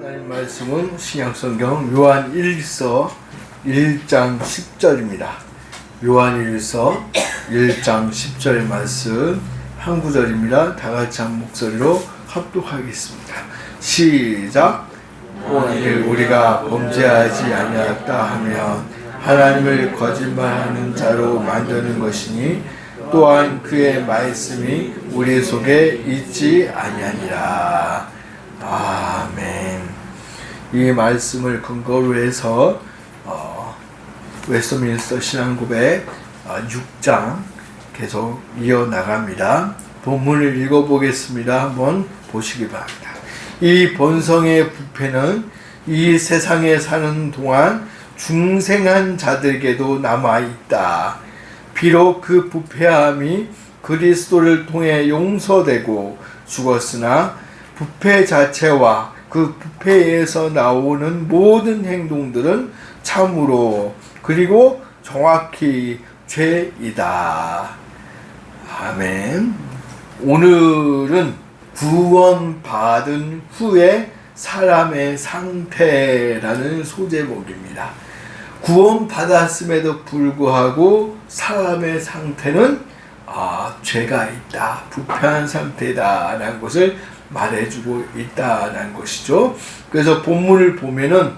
하나님 말씀은 신약성경 요한 1서 1장 10절입니다. 요한 1서 1장 10절의 말씀 한 구절입니다. 다 같이 한 목소리로 합독하겠습니다. 시작. 오늘 우리가 범죄하지 아니하였다 하면 하나님을 거짓말하는 자로 만드는 것이니 또한 그의 말씀이 우리 속에 있지 아니하니라. 아멘. 이 말씀을 근거로 해서 웨스트민스터 신앙고백 6장 계속 이어나갑니다. 본문을 읽어보겠습니다. 한번 보시기 바랍니다. 이 본성의 부패는 이 세상에 사는 동안 중생한 자들에게도 남아있다. 비록 그 부패함이 그리스도를 통해 용서되고 죽었으나 부패 자체와 그 부패에서 나오는 모든 행동들은 참으로 그리고 정확히 죄이다. 아멘. 오늘은 구원받은 후에 사람의 상태라는 소제목입니다. 구원받았음에도 불구하고 사람의 상태는 죄가 있다, 부패한 상태다라는 것을 말해주고 있다는 것이죠. 그래서 본문을 보면은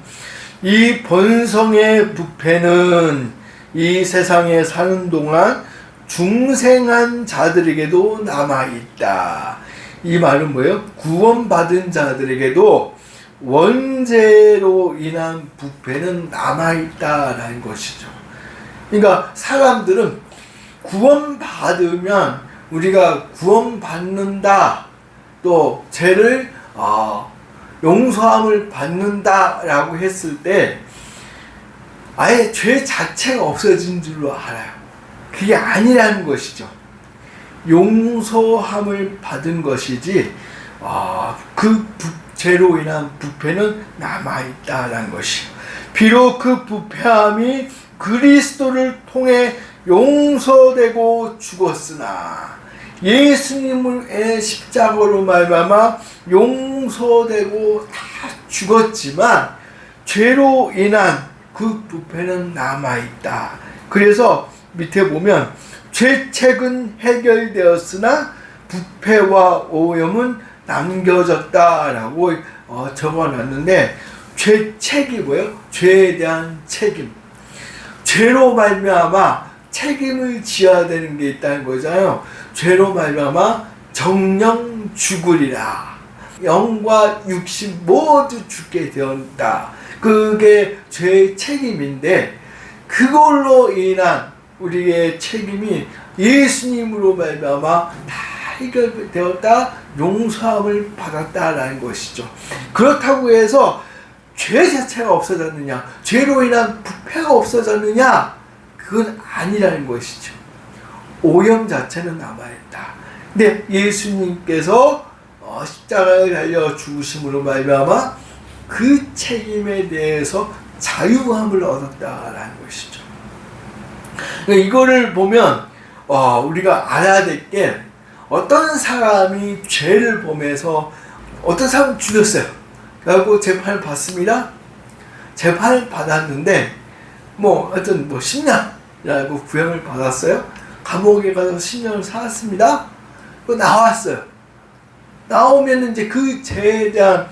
이 본성의 부패는 이 세상에 사는 동안 중생한 자들에게도 남아있다. 이 말은 뭐예요? 구원받은 자들에게도 원죄로 인한 부패는 남아있다라는 것이죠. 그러니까 사람들은 구원받으면 우리가 구원받는다, 또 죄를 용서함을 받는다라고 했을 때 아예 죄 자체가 없어진 줄로 알아요. 그게 아니라는 것이죠. 용서함을 받은 것이지 그 죄로 인한 부패는 남아있다는 것이요. 비록 그 부패함이 그리스도를 통해 용서되고 죽었으나 예수님의 십자가로 말미암아 용서되고 다 죽었지만 죄로 인한 그 부패는 남아있다. 그래서 밑에 보면 죄책은 해결되었으나 부패와 오염은 남겨졌다라고 적어놨는데, 죄책이 뭐예요? 죄에 대한 책임. 죄로 말미암아 책임을 지어야 되는 게 있다는 거잖아요. 죄로 말미암아 정령 죽으리라. 영과 육신 모두 죽게 되었다. 그게 죄의 책임인데, 그걸로 인한 우리의 책임이 예수님으로 말미암아 다 해결되었다, 용서함을 받았다라는 것이죠. 그렇다고 해서 죄 자체가 없어졌느냐, 죄로 인한 부패가 없어졌느냐, 그건 아니라는 것이죠. 오염 자체는 남아있다. 근데 예수님께서 십자가에 달려 죽으심으로 말미암아 그 책임에 대해서 자유함을 얻었다라는 것이죠. 그러니까 이거를 보면 우리가 알아야 될 게, 어떤 사람이 죄를 범해서 어떤 사람은 죽였어요. 그래갖고 재판을 받습니다. 재판을 받았는데 하여튼 10년이라고 구형을 받았어요. 감옥에 가서 10년을 살았습니다. 나왔어요. 나오면 이제 그 죄에 대한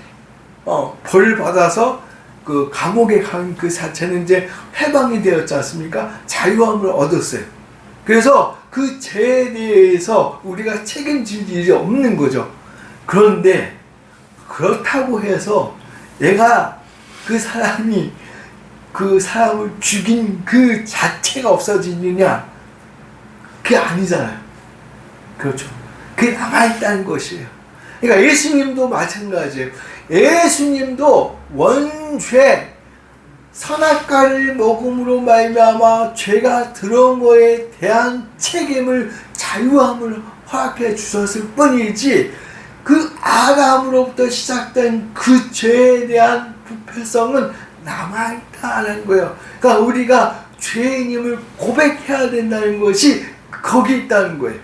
벌을 받아서 그 감옥에 간 그 자체는 이제 해방이 되었지 않습니까? 자유함을 얻었어요. 그래서 그 죄에 대해서 우리가 책임질 일이 없는 거죠. 그런데 그렇다고 해서 내가 그 사람이 그 사람을 죽인 그 자체가 없어지느냐? 그게 아니잖아요. 그렇죠. 그게 남아있다는 것이에요. 그러니까 예수님도 마찬가지예요. 예수님도 원죄, 선악과를 먹음으로 말미암아 죄가 들어온 거에 대한 책임을, 자유함을 허락해 주셨을 뿐이지, 그 아담으로부터 시작된 그 죄에 대한 부패성은 남아있다는 거예요. 그러니까 우리가 죄인임을 고백해야 된다는 것이 거기 있다는 거예요.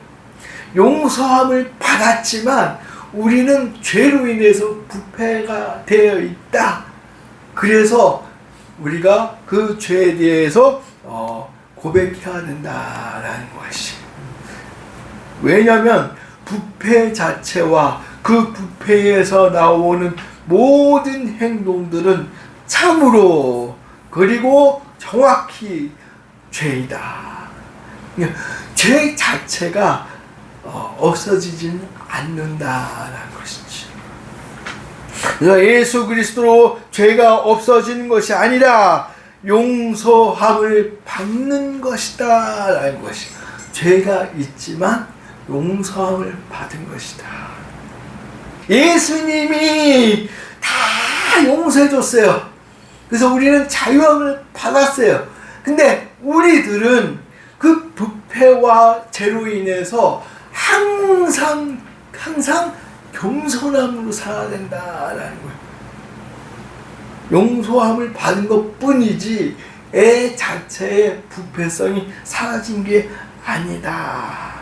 용서함을 받았지만 우리는 죄로 인해서 부패가 되어 있다. 그래서 우리가 그 죄에 대해서 고백해야 된다라는 것이. 왜냐하면 부패 자체와 그 부패에서 나오는 모든 행동들은 참으로 그리고 정확히 죄이다. 죄 자체가 없어지지는 않는다라는 것이지. 그래서 예수 그리스도로 죄가 없어지는 것이 아니라 용서함을 받는 것이다 라는 것이. 죄가 있지만 용서함을 받은 것이다. 예수님이 다 용서해 줬어요. 그래서 우리는 자유함을 받았어요. 근데 우리들은 그 부패와 죄로 인해서 항상 겸손함으로 살아야 된다라는 거예요. 용서함을 받은 것 뿐이지 애 자체의 부패성이 사라진 게 아니다.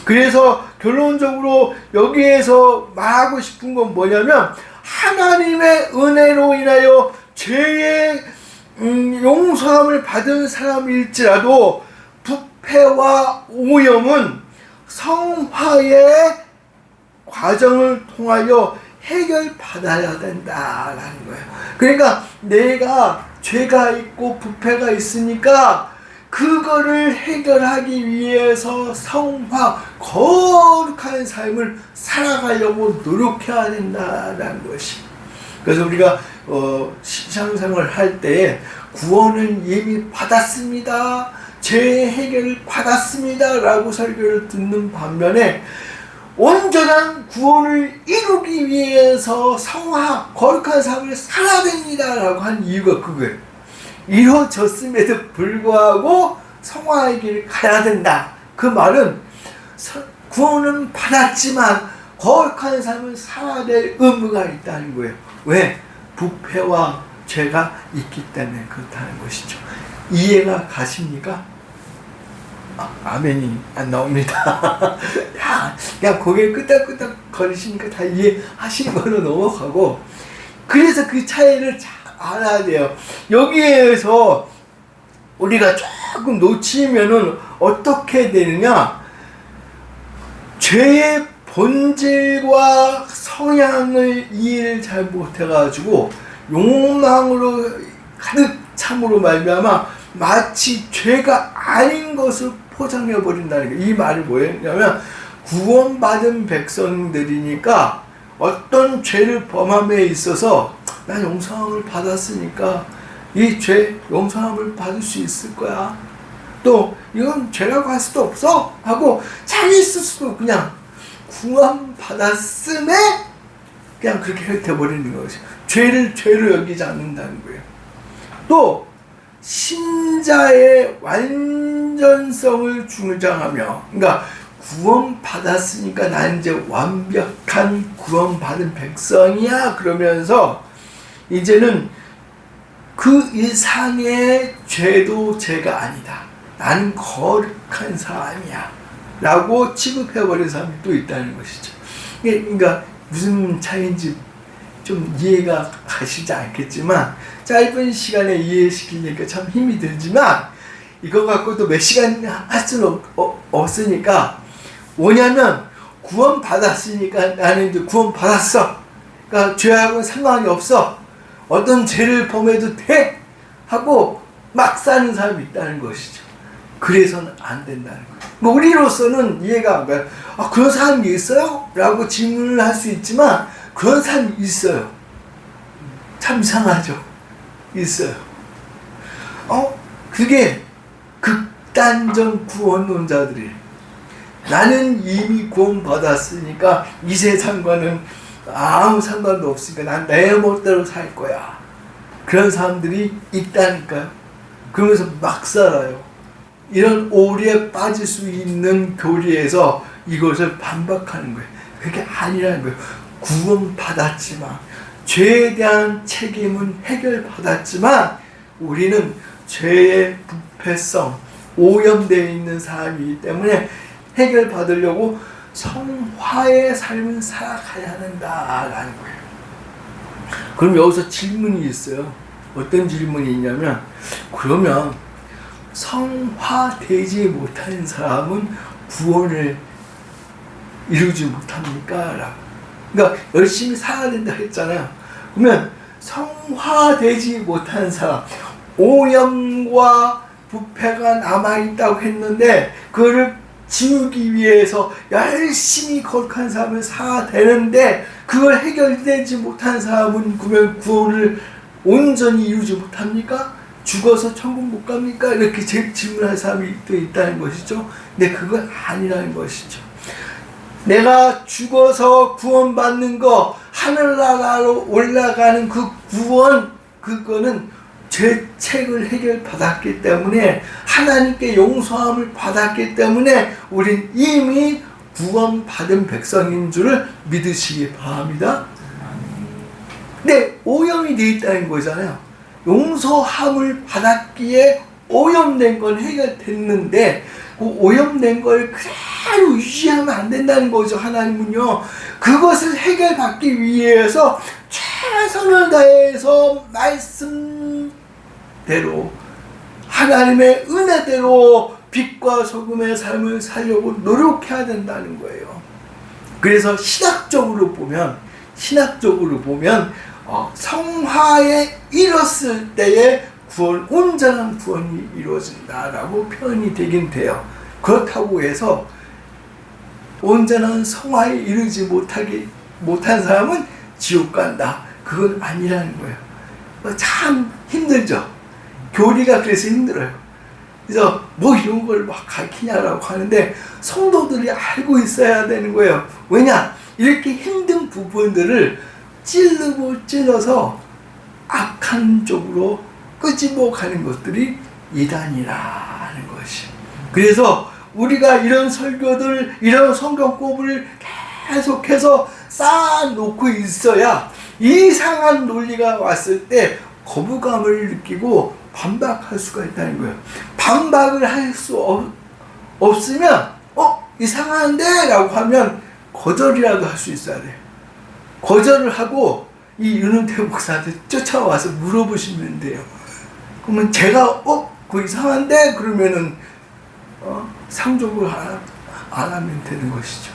그래서 결론적으로 여기에서 말하고 싶은 건 뭐냐면 하나님의 은혜로 인하여 죄의 용서함을 받은 사람일지라도 부패와 오염은 성화의 과정을 통하여 해결받아야 된다라는 거예요. 그러니까 내가 죄가 있고 부패가 있으니까 그거를 해결하기 위해서 성화, 거룩한 삶을 살아가려고 노력해야 된다라는 것이. 그래서 우리가 신앙생활을 할 때 구원은 이미 받았습니다. 죄의 해결을 받았습니다. 라고 설교를 듣는 반면에 온전한 구원을 이루기 위해서 성화, 거룩한 삶을 살아야 됩니다. 라고 한 이유가 그거예요. 이루어졌음에도 불구하고 성화의 길을 가야 된다. 그 말은 구원은 받았지만 거룩한 삶을 살아야 될 의무가 있다는 거예요. 왜? 부패와 죄가 있기 때문에 그렇다는 것이죠. 이해가 가십니까? 아멘이 안 나옵니다. 그냥 고개 끄덕끄덕 거리시니까 다 이해하시는 걸로 넘어가고, 그래서 그 차이를 잘 알아야 돼요. 여기에서 우리가 조금 놓치면은 어떻게 되느냐? 죄의 본질과 성향을 이해를 잘 못해가지고 욕망으로 가득 참으로 말미암아 마치 죄가 아닌 것을 포장해 버린다는 거예요. 이 말이 뭐였냐면 구원받은 백성들이니까 어떤 죄를 범함에 있어서 난 용서함을 받았으니까 이 죄 용서함을 받을 수 있을 거야. 또 이건 죄라고 할 수도 없어 하고 자기 스스로 그냥 구원받았음에 그냥 그렇게 돼버리는 것이. 죄를 죄로 여기지 않는다는 거예요. 또 신자의 완전성을 주장하며, 그러니까 구원받았으니까 난 이제 완벽한 구원받은 백성이야 그러면서 이제는 그 이상의 죄도 죄가 아니다. 나는 거룩한 사람이야 라고 취급해버린 사람이 또 있다는 것이죠. 그러니까 무슨 차이인지 좀 이해가 가시지 않겠지만 짧은 시간에 이해시키니까 참 힘이 들지만 이거 갖고도 몇 시간 할 수는 없으니까, 뭐냐면 구원 받았으니까 나는 이제 구원 받았어. 그러니까 죄하고는 상관이 없어. 어떤 죄를 범해도 돼 하고 막 사는 사람이 있다는 것이죠. 그래서는 안 된다는 거예요. 뭐 우리로서는 이해가 안 가요. 그런 사람이 있어요? 라고 질문을 할 수 있지만 그런 사람이 있어요. 참 이상하죠. 있어요. 그게 극단적 구원론자들이에요. 나는 이미 구원받았으니까 이 세상과는 아무 상관도 없으니까 난 내 멋대로 살 거야. 그런 사람들이 있다니까요. 그러면서 막 살아요. 이런 오류에 빠질 수 있는 교리에서 이것을 반박하는 거예요. 그게 아니라는 거예요. 구원받았지만, 죄에 대한 책임은 해결받았지만 우리는 죄의 부패성, 오염되어 있는 사람이기 때문에 해결받으려고 성화의 삶을 살아가야 한다라는 거예요. 그럼 여기서 질문이 있어요. 어떤 질문이 있냐면, 그러면 성화되지 못하는 사람은 구원을 이루지 못합니까? 라고. 그러니까 열심히 살아야 된다 했잖아요. 그러면 성화되지 못한 사람, 오염과 부패가 남아있다고 했는데 그거를 지우기 위해서 열심히 거룩한 삶을 살아야 되는데 그걸 해결되지 못한 사람은 그러면 구원을 온전히 이루지 못합니까? 죽어서 천국 못 갑니까? 이렇게 질문할 사람이 또 있다는 것이죠. 근데 그건 아니라는 것이죠. 내가 죽어서 구원받는 거, 하늘나라로 올라가는 그 구원, 그거는 죄책을 해결받았기 때문에, 하나님께 용서함을 받았기 때문에 우린 이미 구원받은 백성인 줄을 믿으시기 바랍니다. 근데 오염이 되어 있다는 거잖아요. 용서함을 받았기에 오염된 건 해결됐는데 그 오염된 걸 그대로 유지하면 안 된다는 거죠. 하나님은요. 그것을 해결받기 위해서 최선을 다해서 말씀대로 하나님의 은혜대로 빛과 소금의 삶을 살려고 노력해야 된다는 거예요. 그래서 신학적으로 보면 성화에 이뤘을 때에 구원, 온전한 구원이 이루어진다라고 표현이 되긴 돼요. 그렇다고 해서 온전한 성화에 이르지 못한 사람은 지옥 간다. 그건 아니라는 거예요. 참 힘들죠. 교리가 그래서 힘들어요. 그래서 뭐 이런 걸 막 가르치냐라고 하는데 성도들이 알고 있어야 되는 거예요. 왜냐? 이렇게 힘든 부분들을 찔러서 악한 쪽으로 끄집어 가는 것들이 이단이라는 것이. 그래서 우리가 이런 설교들, 이런 성경법을 계속해서 쌓아놓고 있어야 이상한 논리가 왔을 때 거부감을 느끼고 반박할 수가 있다는 거예요. 반박을 할 수 없으면 이상한데? 라고 하면 거절이라도 할 수 있어야 돼요. 거절을 하고 이 윤은태 목사한테 쫓아와서 물어보시면 돼요. 그러면 제가 그거 이상한데? 그러면은 상종을 안 하면 되는 것이죠.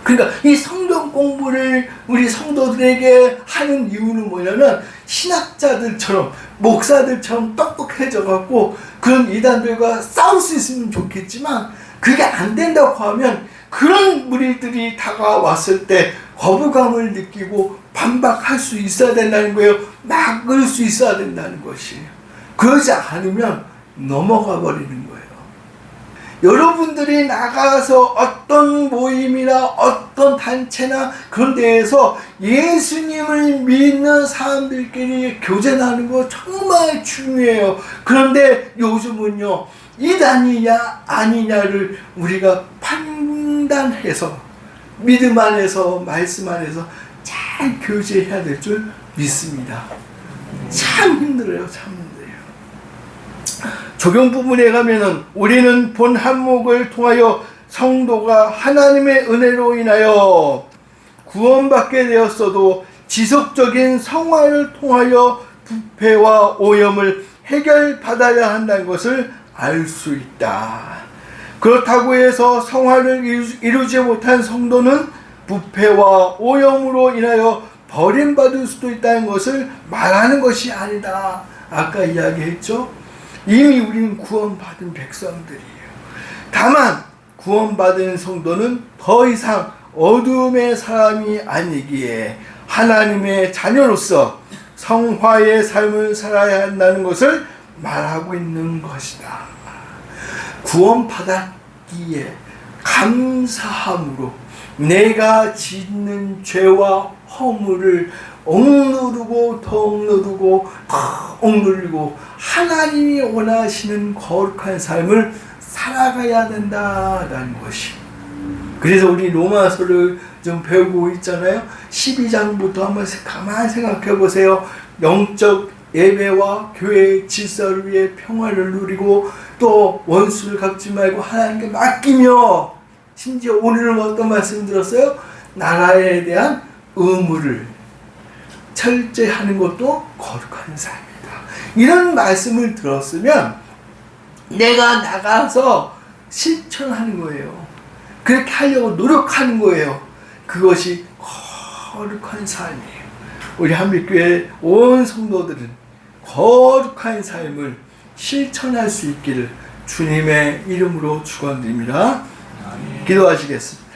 그러니까 이 성경 공부를 우리 성도들에게 하는 이유는 뭐냐면 신학자들처럼 목사들처럼 똑똑해져 갖고 그런 이단들과 싸울 수 있으면 좋겠지만 그게 안 된다고 하면 그런 무리들이 다가왔을 때 거부감을 느끼고 반박할 수 있어야 된다는 거예요. 막을 수 있어야 된다는 것이에요. 그러지 않으면 넘어가 버리는 거예요. 여러분들이 나가서 어떤 모임이나 어떤 단체나 그런 데에서 예수님을 믿는 사람들끼리 교제하는 거 정말 중요해요. 그런데 요즘은요, 이단이냐 아니냐를 우리가 판단해서 믿음 안에서 말씀 안에서 잘 교제해야 될 줄 믿습니다. 참 힘들어요. 참 힘들어요. 적용 부분에 가면은 우리는 본 한목을 통하여 성도가 하나님의 은혜로 인하여 구원받게 되었어도 지속적인 성화를 통하여 부패와 오염을 해결받아야 한다는 것을 알 수 있다. 그렇다고 해서 성화를 이루지 못한 성도는 부패와 오염으로 인하여 버림받을 수도 있다는 것을 말하는 것이 아니다. 아까 이야기했죠. 이미 우리는 구원받은 백성들이에요. 다만 구원받은 성도는 더 이상 어둠의 사람이 아니기에 하나님의 자녀로서 성화의 삶을 살아야 한다는 것을 말하고 있는 것이다. 구원받았기에 감사함으로 내가 짓는 죄와 허물을 억누르고 더 억누르고 더 억누르고 하나님이 원하시는 거룩한 삶을 살아가야 된다라는 것이. 그래서 우리 로마서를 좀 배우고 있잖아요. 12장부터 한번 가만히 생각해 보세요. 영적 예배와 교회의 질서를 위해 평화를 누리고 또 원수를 갚지 말고 하나님께 맡기며 심지어 오늘은 어떤 말씀 들었어요? 나라에 대한 의무를 철저히 하는 것도 거룩한 삶이다. 이런 말씀을 들었으면 내가 나가서 실천하는 거예요. 그렇게 하려고 노력하는 거예요. 그것이 거룩한 삶이에요. 우리 한빛교회 온 성도들은 거룩한 삶을 실천할 수 있기를 주님의 이름으로 축원드립니다. 기도하시겠습니다.